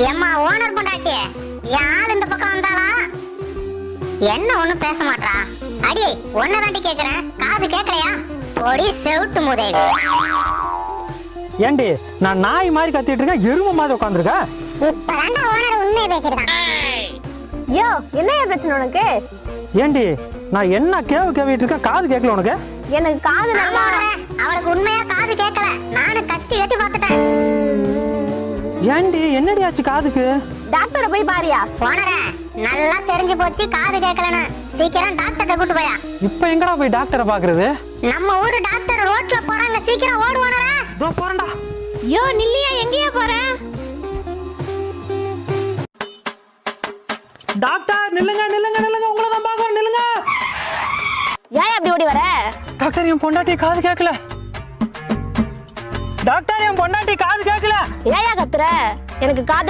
ஏம்மா ஓனர் பொண்டாட்டி, யார் இந்த பக்கம் வந்தாளா? என்ன ஒண்ணும் பேச மாட்டா? அடி ஒன்ன தாண்டி கேக்குறேன், காது கேட்கலையா? பொடி செவுட்டு முதேவி. ஏண்டி நான் நாய் மாதிரி கத்திட்டு இருக்கேன், எருமை மாதிரி உட்காந்துருக்கேன். இப்பதான்டா ஓனர் உண்மையை பேசிருக்கான். யோ என்னைய பிரச்சனை உனக்கு? ஏண்டி நான் என்ன கேவிட்டு இருக்கேன், காது கேட்கல உனக்கு? எனக்கு காது நல்லா. அவளுக்கு உண்மையா காது கேட்கல, நானும் கத்தி கத்தி பார்த்துட்டேன். ஏண்டி என்னடி ஆச்சு காதுக்கு? டாக்டரை போய் பாரியா? ஓனரே நல்லா தெரிஞ்சு போச்சு காது கேட்கலன்னு. சீக்கிரம் டாக்டர்கிட்ட கூட்டு போயா. இப்ப எங்கடா போய் டாக்டரை பாக்குறது? நம்ம ஊரு டாக்டர் ரோட்ல போறாங்க, சீக்கிரம் ஓடு ஓனரே. இதோ போறேன்டா. யோ நில்லியா, எங்கேயா போற? டாக்டர் நில்லுங்க நில்லுங்க நில்லுங்க, உங்களை தான் பாக்குறேன், நில்லுங்க. ஏன் அப்படி ஓடி வர? டாக்டர் என் பொண்டாட்டி காது கேட்கல. டாக்டர் என் பொண்டாட்டி காது கேட்கல. ஏயா கத்துற? எனக்கு காது